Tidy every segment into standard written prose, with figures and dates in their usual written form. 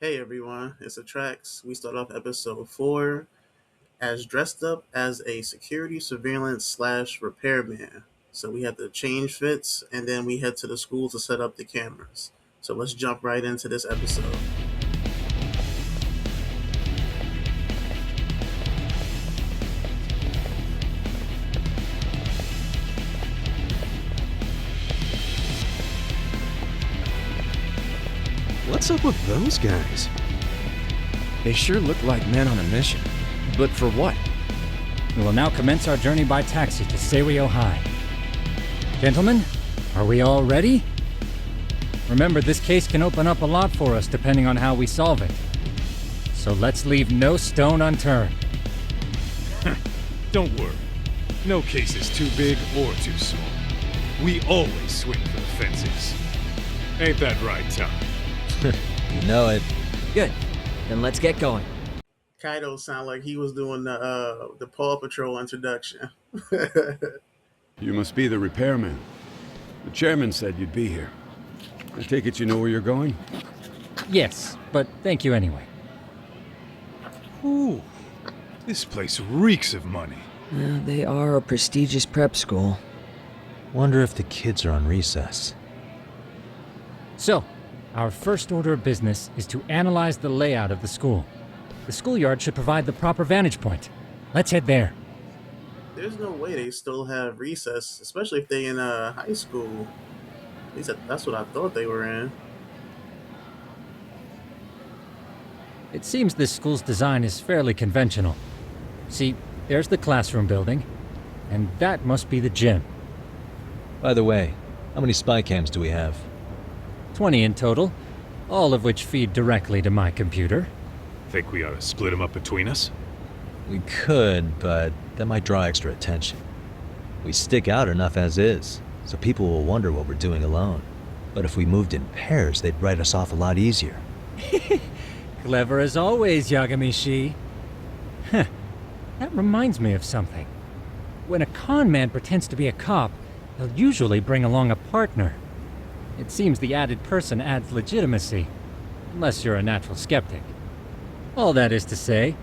Hey everyone, it's Attrax. We start off episode 4 as dressed up as a security surveillance slash repairman. So we have to change fits and then we head to the school to set up the cameras. So let's jump right into this episode. What's up with those guys? They sure look like men on a mission. But for what? We will now commence our journey by taxi to Seiryo High. Gentlemen, are we all ready? Remember, this case can open up a lot for us depending on how we solve it. So let's leave no stone unturned. Don't worry. No case is too big or too small. We always swing for the fences. Ain't that right, Tom? You know it. Good. Then let's get going. Kaido sounded like he was doing the Paw Patrol introduction. You must be the repairman. The chairman said you'd be here. I take it you know where you're going? Yes, but thank you anyway. Ooh, this place reeks of money. They are a prestigious prep school. Wonder if the kids are on recess. So, our first order of business is to analyze the layout of the school. The schoolyard should provide the proper vantage point. Let's head there. There's no way they still have recess, especially if they in high school. At least that's what I thought they were in. It seems this school's design is fairly conventional. See, there's the classroom building, and that must be the gym. By the way, how many spy cams do we have? 20 in total, all of which feed directly to my computer. Think we ought to split them up between us? We could, but that might draw extra attention. We stick out enough as is, so people will wonder what we're doing alone. But if we moved in pairs, they'd write us off a lot easier. Clever as always, Yagami-shi. Huh. That reminds me of something. When a con man pretends to be a cop, he'll usually bring along a partner. It seems the added person adds legitimacy, unless you're a natural skeptic. All that is to say,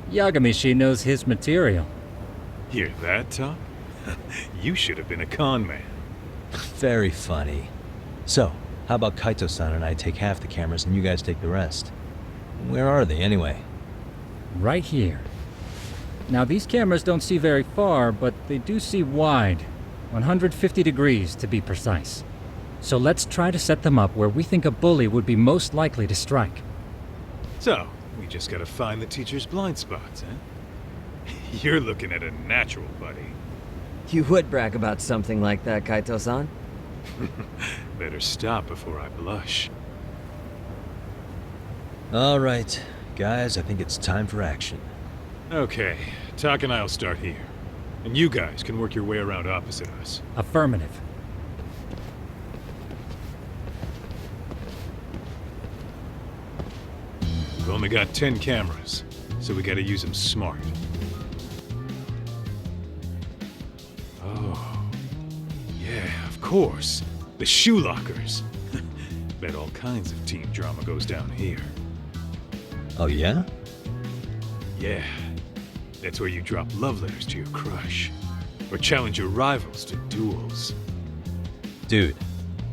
Yagami-shi knows his material. Hear that, Tom? You should have been a con man. Very funny. So, how about Kaito-san and I take half the cameras and you guys take the rest? Where are they, anyway? Right here. Now, these cameras don't see very far, but they do see wide. 150 degrees, to be precise. So let's try to set them up where we think a bully would be most likely to strike. So, we just gotta find the teacher's blind spots, eh? You're looking at a natural, buddy. You would brag about something like that, Kaito-san. Better stop before I blush. All right, guys, I think it's time for action. Okay, Tak and I'll start here. And you guys can work your way around opposite us. Affirmative. We've only got 10 cameras, so we gotta use them smart. Oh, yeah, of course. The shoe lockers. Bet all kinds of teen drama goes down here. Oh, yeah? Yeah, that's where you drop love letters to your crush. Or challenge your rivals to duels. Dude,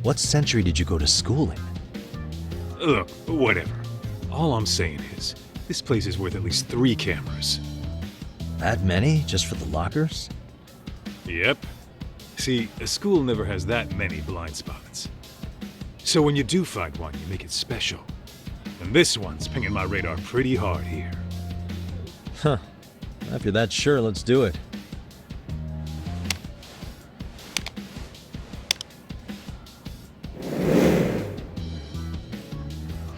what century did you go to school in? Look, whatever. All I'm saying is, this place is worth at least 3 cameras. That many, just for the lockers? Yep. See, a school never has that many blind spots. So when you do find one, you make it special. And this one's pinging my radar pretty hard here. Huh. If you're that sure, let's do it.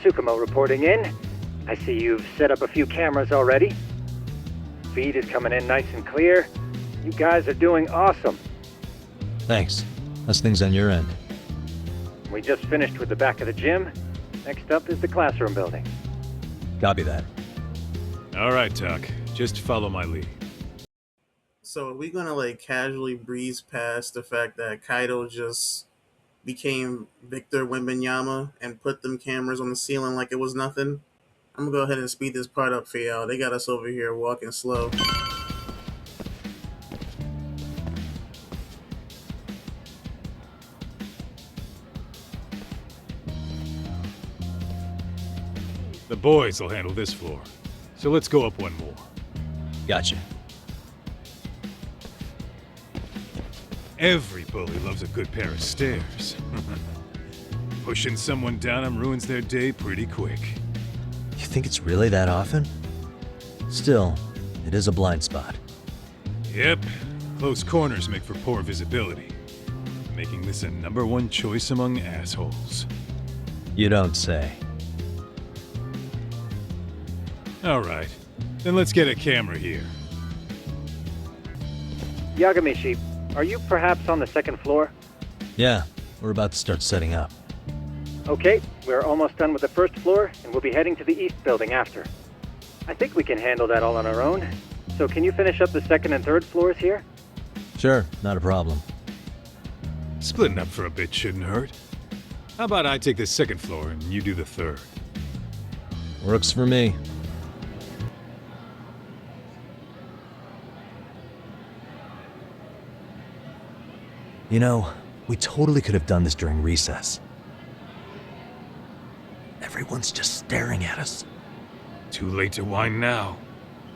Tsukumo reporting in. I see you've set up a few cameras already. Feed is coming in nice and clear. You guys are doing awesome. Thanks. How's things on your end? We just finished with the back of the gym. Next up is the classroom building. Copy that. All right, Tak. Just follow my lead. So are we gonna like casually breeze past the fact that Kaido just became Victor Wembanyama and put them cameras on the ceiling like it was nothing? I'm gonna go ahead and speed this part up for y'all. They got us over here walking slow. The boys will handle this floor. So let's go up one more. Gotcha. Every bully loves a good pair of stairs. Pushing someone down them ruins their day pretty quick. You think it's really that often? Still, it is a blind spot. Yep, close corners make for poor visibility, making this a #1 choice among assholes. You don't say. Alright, then let's get a camera here. Yagami-shi, are you perhaps on the second floor? Yeah, we're about to start setting up. Okay, we're almost done with the first floor, and we'll be heading to the east building after. I think we can handle that all on our own. So can you finish up the second and third floors here? Sure, not a problem. Splitting up for a bit shouldn't hurt. How about I take the second floor and you do the third? Works for me. You know, we totally could have done this during recess. Everyone's just staring at us. Too late to whine now.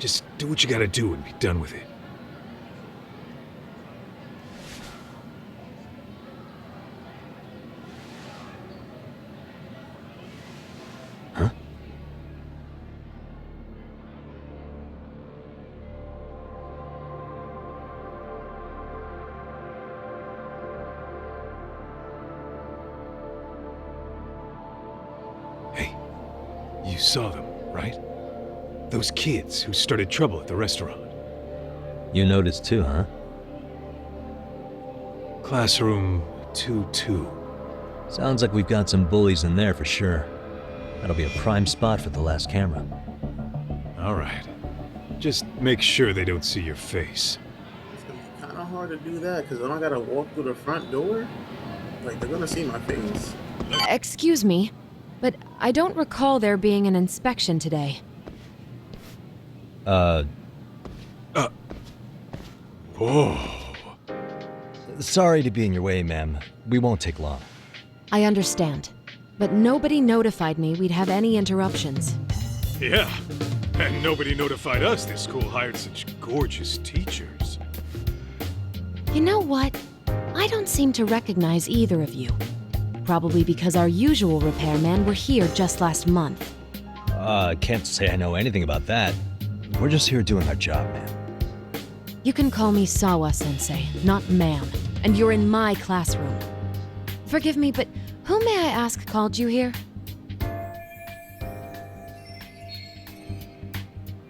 Just do what you gotta do and be done with it. Huh? Hey, you saw them, right? Those kids who started trouble at the restaurant. You noticed too, huh? Classroom 2-2. Sounds like we've got some bullies in there for sure. That'll be a prime spot for the last camera. Alright. Just make sure they don't see your face. It's gonna be kind of hard to do that because then I gotta walk through the front door. Like, they're gonna see my face. Excuse me, but I don't recall there being an inspection today. Oh. Sorry to be in your way, ma'am. We won't take long. I understand, but nobody notified me we'd have any interruptions. Yeah. And nobody notified us this school hired such gorgeous teachers. You know what? I don't seem to recognize either of you. Probably because our usual repairmen were here just last month. Can't say I know anything about that. We're just here doing our job, ma'am. You can call me Sawa-sensei, not ma'am, and you're in my classroom. Forgive me, but who may I ask called you here?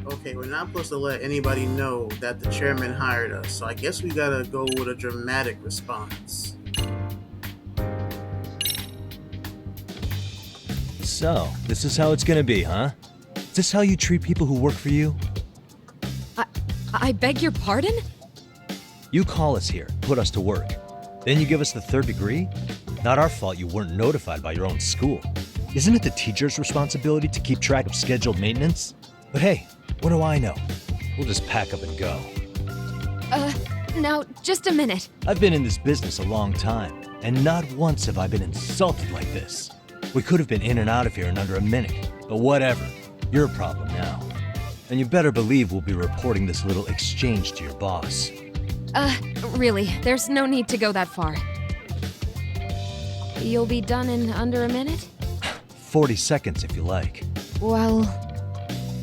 Okay, we're not supposed to let anybody know that the chairman hired us, so I guess we gotta go with a dramatic response. So, this is how it's gonna be, huh? Is this how you treat people who work for you? I beg your pardon? You call us here, put us to work. Then you give us the third degree? Not our fault you weren't notified by your own school. Isn't it the teacher's responsibility to keep track of scheduled maintenance? But hey, what do I know? We'll just pack up and go. Now, just a minute. I've been in this business a long time, and not once have I been insulted like this. We could have been in and out of here in under a minute, but whatever. Your problem now. And you better believe we'll be reporting this little exchange to your boss. Really, there's no need to go that far. You'll be done in under a minute? 40 seconds if you like. Well,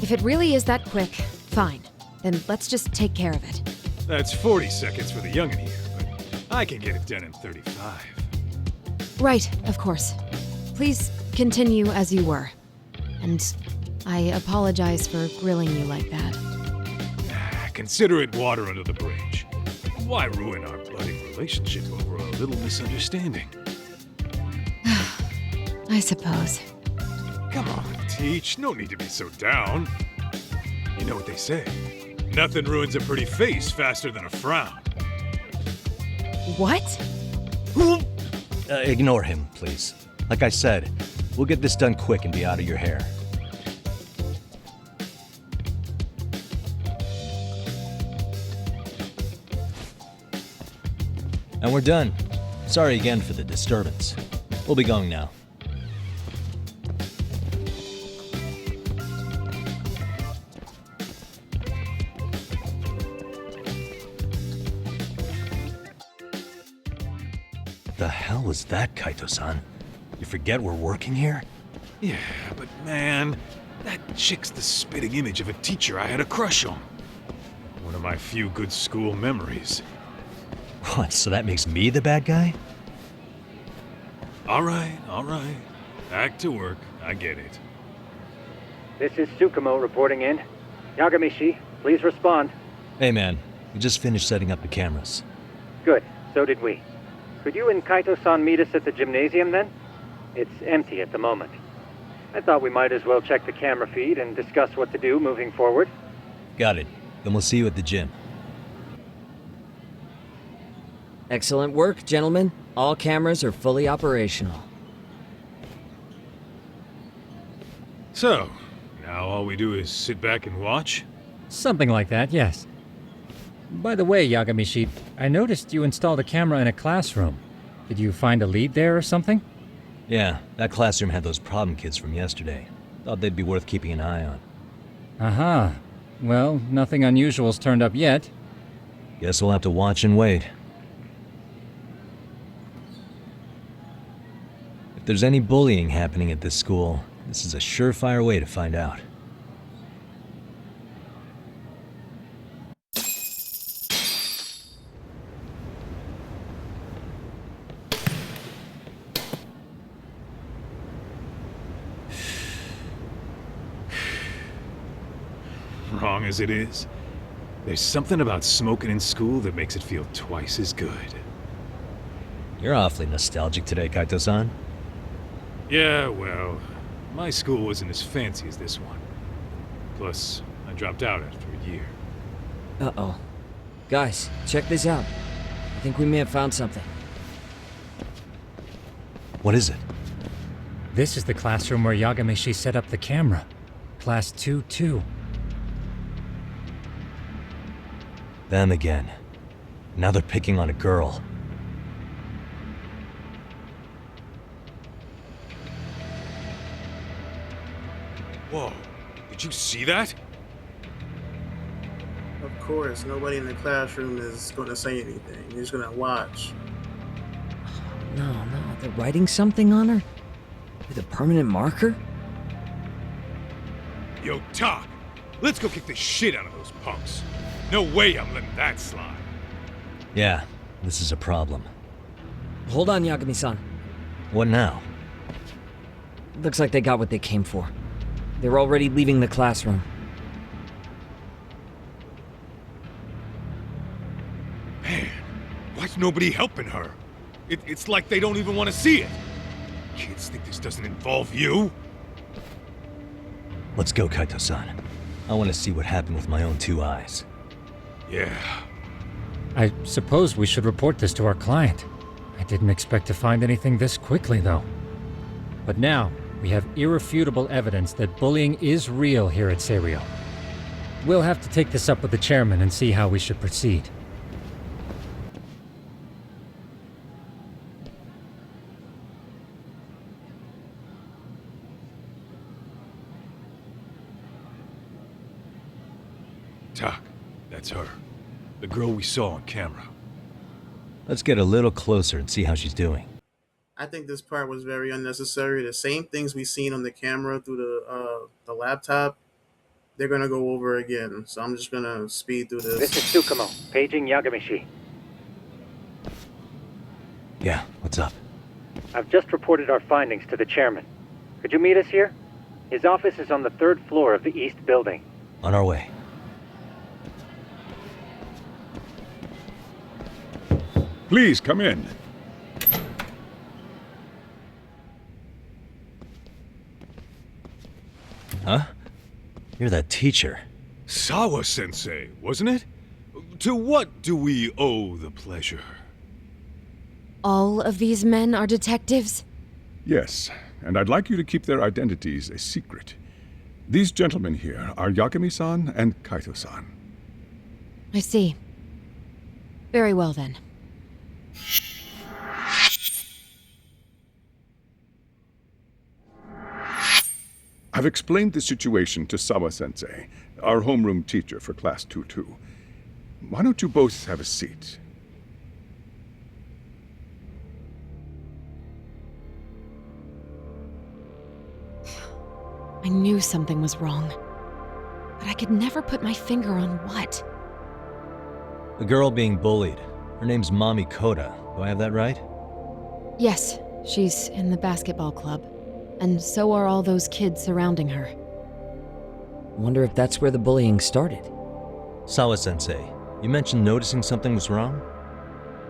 if it really is that quick, fine. Then let's just take care of it. That's 40 seconds for the youngin' here, but I can get it done in 35. Right, of course. Please continue as you were. And I apologize for grilling you like that. Consider it water under the bridge. Why ruin our budding relationship over a little misunderstanding? I suppose. Come on, Teach. No need to be so down. You know what they say. Nothing ruins a pretty face faster than a frown. What? Ignore him, please. Like I said, we'll get this done quick and be out of your hair. And we're done. Sorry again for the disturbance. We'll be going now. The hell was that, Kaito-san? You forget we're working here? Yeah, but man, that chick's the spitting image of a teacher I had a crush on. One of my few good school memories. What, so that makes me the bad guy? All right. Back to work. I get it. This is Tsukumo reporting in. Yagami-shi, please respond. Hey man, we just finished setting up the cameras. Good, so did we. Could you and Kaito-san meet us at the gymnasium then? It's empty at the moment. I thought we might as well check the camera feed and discuss what to do moving forward. Got it. Then we'll see you at the gym. Excellent work, gentlemen. All cameras are fully operational. So, now all we do is sit back and watch? Something like that, yes. By the way, Yagami-shi, I noticed you installed a camera in a classroom. Did you find a lead there or something? Yeah, that classroom had those problem kids from yesterday. Thought they'd be worth keeping an eye on. Aha. Well, nothing unusual's turned up yet. Guess we'll have to watch and wait. If there's any bullying happening at this school, this is a surefire way to find out. Wrong as it is, there's something about smoking in school that makes it feel twice as good. You're awfully nostalgic today, Kaito-san. Yeah, well, my school wasn't as fancy as this one. Plus, I dropped out after a year. Uh-oh. Guys, check this out. I think we may have found something. What is it? This is the classroom where Yagami-shi set up the camera. Class 2-2. Them again. Now they're picking on a girl. Whoa, did you see that? Of course, nobody in the classroom is going to say anything. You're just going to watch. No, they're writing something on her? With a permanent marker? Yo, Tak, let's go kick the shit out of those punks. No way I'm letting that slide. Yeah, this is a problem. Hold on, Yagami-san. What now? Looks like they got what they came for. They're already leaving the classroom. Man, why's nobody helping her? It's like they don't even want to see it. Kids think this doesn't involve you? Let's go, Kaito-san. I want to see what happened with my own two eyes. Yeah. I suppose we should report this to our client. I didn't expect to find anything this quickly, though. But now, we have irrefutable evidence that bullying is real here at Seiryo. We'll have to take this up with the chairman and see how we should proceed. Tak, that's her. The girl we saw on camera. Let's get a little closer and see how she's doing. I think this part was very unnecessary. The same things we seen on the camera through the laptop, they're gonna go over again. So I'm just gonna speed through this. This is Tsukumo, paging Yagami-shi. Yeah, what's up? I've just reported our findings to the chairman. Could you meet us here? His office is on the 3rd floor of the east building. On our way. Please, come in. Huh? You're that teacher. Sawa-sensei, wasn't it? To what do we owe the pleasure? All of these men are detectives? Yes, and I'd like you to keep their identities a secret. These gentlemen here are Yagami-san and Kaito-san. I see. Very well then. I've explained the situation to Sawa-sensei, our homeroom teacher for Class 2-2. Why don't you both have a seat? I knew something was wrong, but I could never put my finger on what. The girl being bullied. Her name's Mommy Koda. Do I have that right? Yes, she's in the basketball club, and so are all those kids surrounding her. Wonder if that's where the bullying started. Sawa-sensei, you mentioned noticing something was wrong?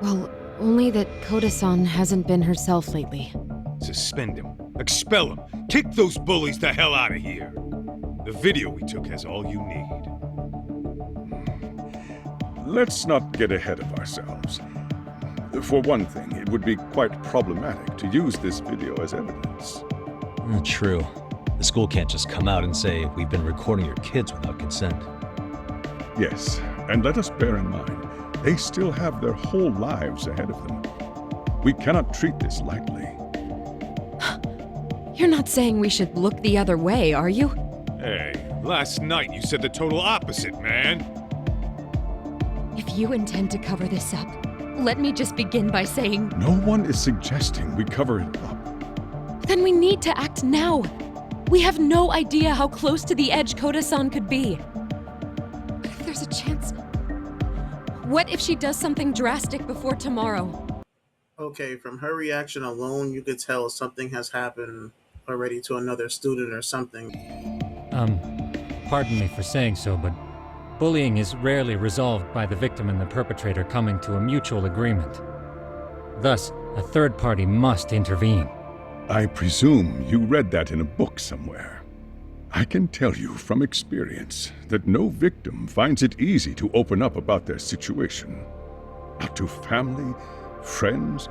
Well, only that Koda-san hasn't been herself lately. Suspend him. Expel him. Kick those bullies the hell out of here. The video we took has all you need. Let's not get ahead of ourselves. For one thing, it would be quite problematic to use this video as evidence. True. The school can't just come out and say, we've been recording your kids without consent. Yes, and let us bear in mind, they still have their whole lives ahead of them. We cannot treat this lightly. You're not saying we should look the other way, are you? Hey, last night you said the total opposite, man. If you intend to cover this up, let me just begin by saying... No one is suggesting we cover it up. Then we need to act now. We have no idea how close to the edge Koda-san could be. What if there's a chance? What if she does something drastic before tomorrow? Okay, from her reaction alone, you could tell something has happened already to another student or something. Pardon me for saying so, but bullying is rarely resolved by the victim and the perpetrator coming to a mutual agreement. Thus, a third party must intervene. I presume you read that in a book somewhere. I can tell you from experience that no victim finds it easy to open up about their situation. Not to family, friends,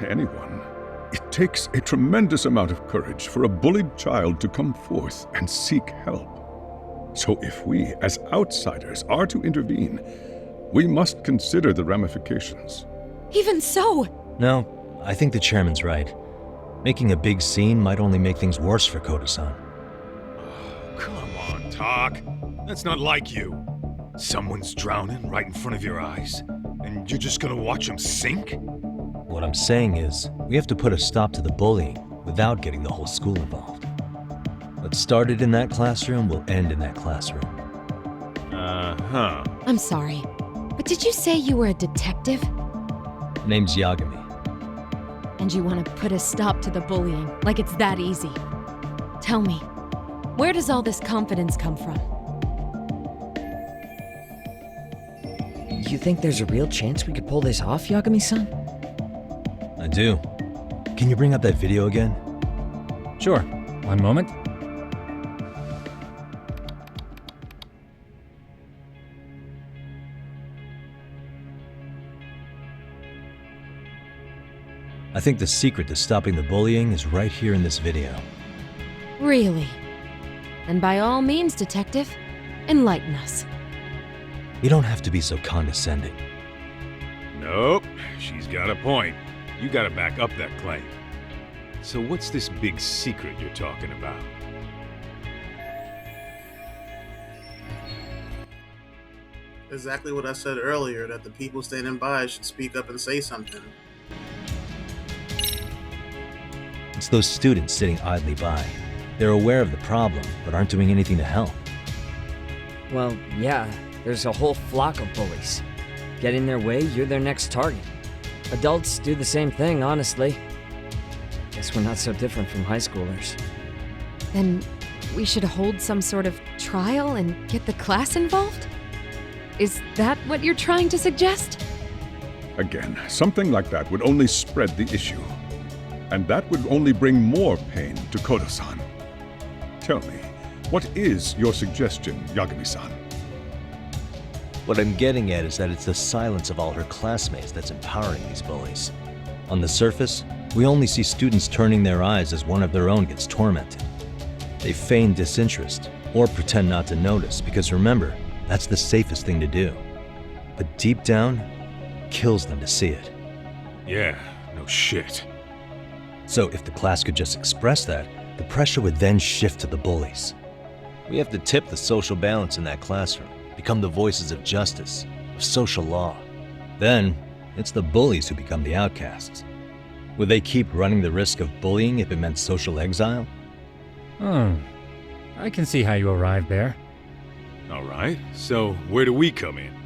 anyone. It takes a tremendous amount of courage for a bullied child to come forth and seek help. So if we, as outsiders, are to intervene, we must consider the ramifications. Even so! No, I think the chairman's right. Making a big scene might only make things worse for Koda-san. Come on, Talk. That's not like you. Someone's drowning right in front of your eyes, and you're just gonna watch him sink? What I'm saying is, we have to put a stop to the bullying without getting the whole school involved. What started in that classroom will end in that classroom. Uh-huh. I'm sorry, but did you say you were a detective? Name's Yagami. And you want to put a stop to the bullying, like it's that easy. Tell me, where does all this confidence come from? You think there's a real chance we could pull this off, Yagami-san? I do. Can you bring up that video again? Sure. One moment. I think the secret to stopping the bullying is right here in this video. Really? And by all means, detective, enlighten us. You don't have to be so condescending. Nope, she's got a point. You gotta back up that claim. So what's this big secret you're talking about? Exactly what I said earlier, that the people standing by should speak up and say something. It's those students sitting idly by. They're aware of the problem, but aren't doing anything to help. Well, yeah, there's a whole flock of bullies. Get in their way, you're their next target. Adults do the same thing, honestly. Guess we're not so different from high schoolers. Then we should hold some sort of trial and get the class involved? Is that what you're trying to suggest? Again, something like that would only spread the issue. And that would only bring more pain to Koda-san. Tell me, what is your suggestion, Yagami-san? What I'm getting at is that it's the silence of all her classmates that's empowering these bullies. On the surface, we only see students turning their eyes as one of their own gets tormented. They feign disinterest or pretend not to notice because remember, that's the safest thing to do. But deep down, it kills them to see it. Yeah, no shit. So if the class could just express that, the pressure would then shift to the bullies. We have to tip the social balance in that classroom, become the voices of justice, of social law. Then, it's the bullies who become the outcasts. Would they keep running the risk of bullying if it meant social exile? I can see how you arrived there. All right, so where do we come in?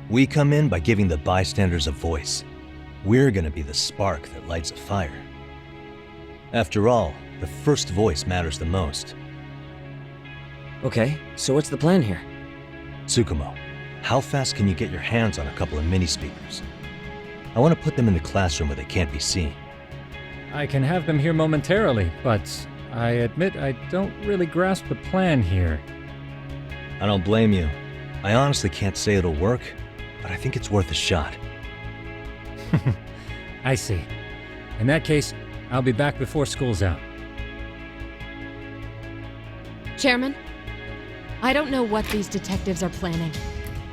We come in by giving the bystanders a voice. We're gonna be the spark that lights a fire. After all, the first voice matters the most. Okay, so what's the plan here? Tsukumo, how fast can you get your hands on a couple of mini speakers? I want to put them in the classroom where they can't be seen. I can have them here momentarily, but I admit I don't really grasp the plan here. I don't blame you. I honestly can't say it'll work, but I think it's worth a shot. I see. In that case, I'll be back before school's out. Chairman, I don't know what these detectives are planning,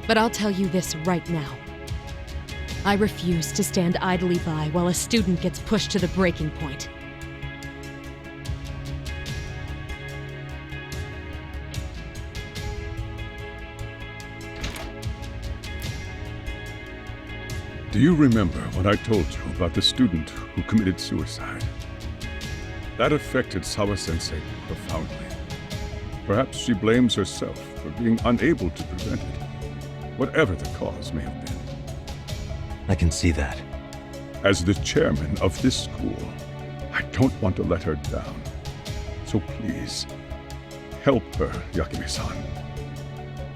but I'll tell you this right now. I refuse to stand idly by while a student gets pushed to the breaking point. Do you remember what I told you about the student who committed suicide? That affected Sawa-sensei profoundly. Perhaps she blames herself for being unable to prevent it, whatever the cause may have been. I can see that. As the chairman of this school, I don't want to let her down. So please, help her, Yagami-san.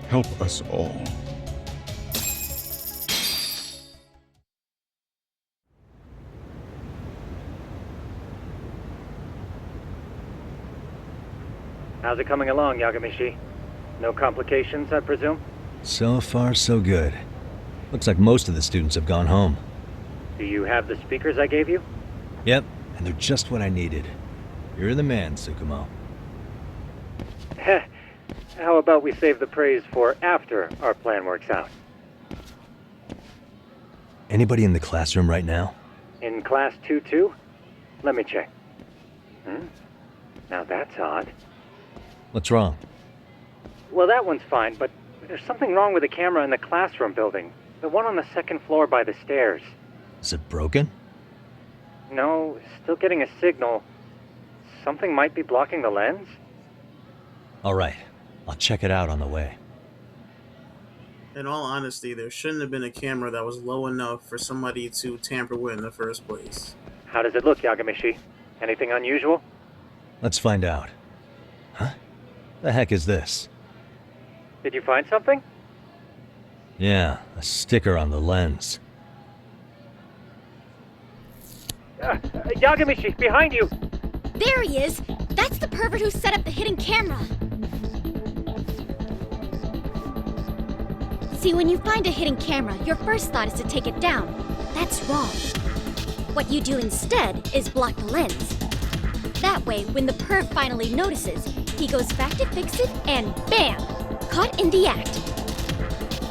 Help us all. How's it coming along, Yagami-shi? No complications, I presume? So far, so good. Looks like most of the students have gone home. Do you have the speakers I gave you? Yep, and they're just what I needed. You're the man, Tsukumo. Heh. How about we save the praise for after our plan works out? Anybody in the classroom right now? In class 2-2? Let me check. Now that's odd. What's wrong? Well, that one's fine, but there's something wrong with the camera in the classroom building. The one on the second floor by the stairs. Is it broken? No, still getting a signal. Something might be blocking the lens? All right, I'll check it out on the way. In all honesty, there shouldn't have been a camera that was low enough for somebody to tamper with in the first place. How does it look, Yagami-shi? Anything unusual? Let's find out. Huh? The heck is this? Did you find something? Yeah, a sticker on the lens. Yagami-shi, behind you! There he is! That's the pervert who set up the hidden camera! See, when you find a hidden camera, your first thought is to take it down. That's wrong. What you do instead is block the lens. That way, when the perv finally notices, he goes back to fix it, and bam! Caught in the act.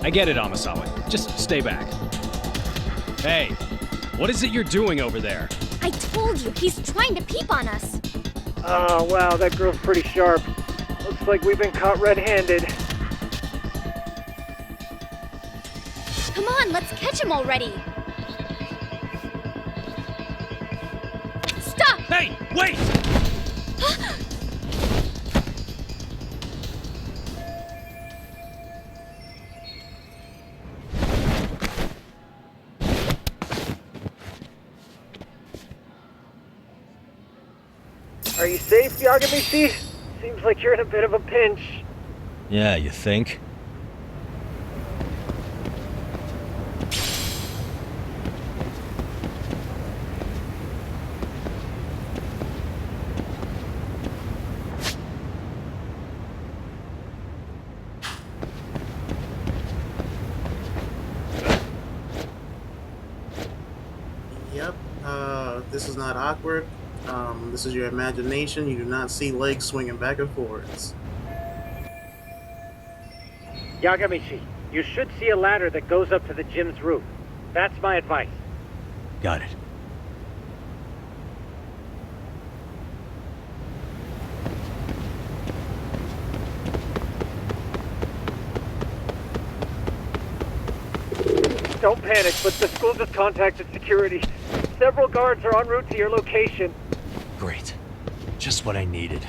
I get it, Amasawa. Just stay back. Hey, what is it you're doing over there? I told you, he's trying to peep on us. Oh, wow, that girl's pretty sharp. Looks like we've been caught red-handed. Come on, let's catch him already. Stop! Hey, wait! Are you safe, Yagami-shi? Seems like you're in a bit of a pinch. Yeah, you think? Yep, this is not awkward. This is your imagination. You do not see legs swinging back and forwards. Yagami-shi, You should see a ladder that goes up to the gym's roof. That's my advice. Got it. Don't panic, but the school just contacted security. Several guards are en route to your location. Great. Just what I needed.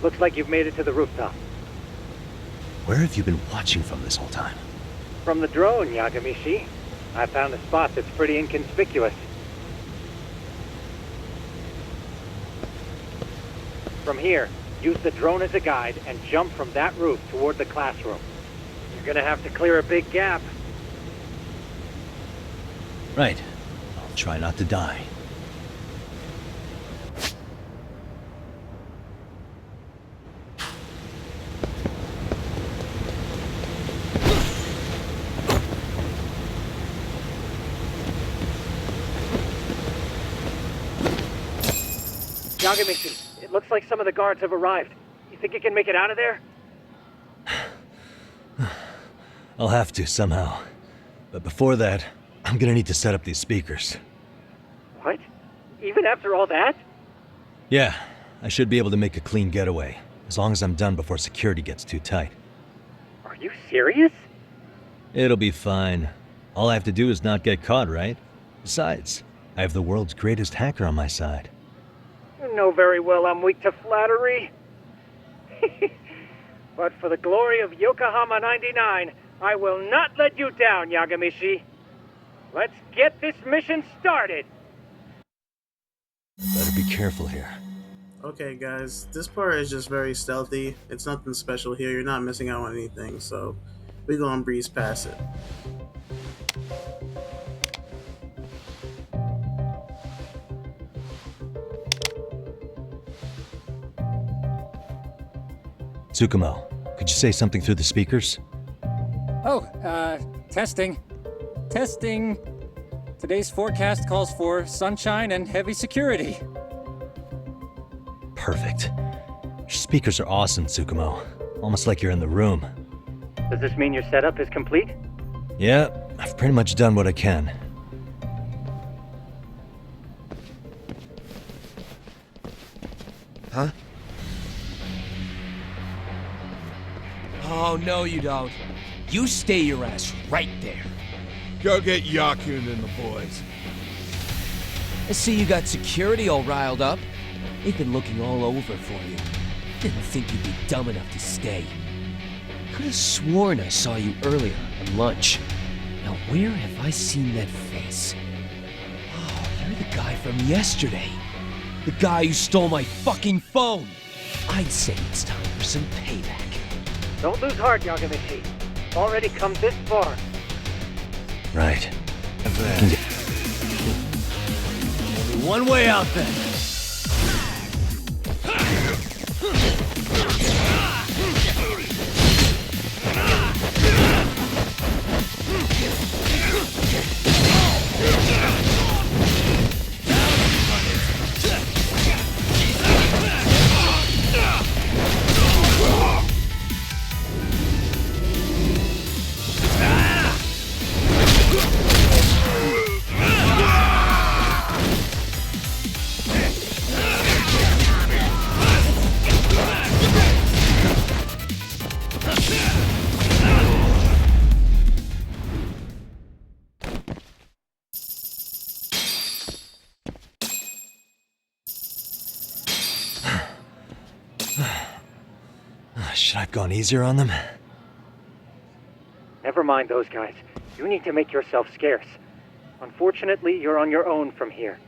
Looks like you've made it to the rooftop. Where have you been watching from this whole time? From the drone, Yagami-shi. I found a spot that's pretty inconspicuous. From here, use the drone as a guide and jump from that roof toward the classroom. You're gonna have to clear a big gap. Right. I'll try not to die. Yagami-shi, it looks like some of the guards have arrived. You think you can make it out of there? I'll have to, somehow. But before that, I'm gonna need to set up these speakers. What? Even after all that? Yeah, I should be able to make a clean getaway, as long as I'm done before security gets too tight. Are you serious? It'll be fine. All I have to do is not get caught, right? Besides, I have the world's greatest hacker on my side. You know very well I'm weak to flattery. But for the glory of Yokohama 99, I will not let you down, Yagami-shi. Let's get this mission started! Better be careful here. Okay, guys, this part is just very stealthy. It's nothing special here. You're not missing out on anything, so we're gonna breeze past it. Tsukumo, could you say something through the speakers? Oh, testing. Testing. Today's forecast calls for sunshine and heavy security. Perfect. Your speakers are awesome, Tsukumo. Almost like you're in the room. Does this mean your setup is complete? Yeah, I've pretty much done what I can. Huh? Oh, no you don't. You stay your ass right there. Go get Yakun and the boys. I see you got security all riled up. They've been looking all over for you. Didn't think you'd be dumb enough to stay. Could have sworn I saw you earlier at lunch. Now where have I seen that face? Oh, you're the guy from yesterday. The guy who stole my fucking phone. I'd say it's time for some payback. Don't lose heart, Yagami-shi. Already come this far. Right. Only one way out then. Should I have gone easier on them? Never mind those guys. You need to make yourself scarce. Unfortunately, you're on your own from here.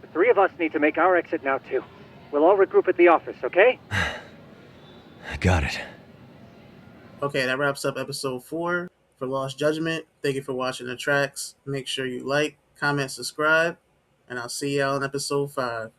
The three of us need to make our exit now, too. We'll all regroup at the office, okay? Got it. Okay, that wraps up episode 4 for Lost Judgment. Thank you for watching the tracks. Make sure you like, comment, subscribe, and I'll see y'all in episode 5.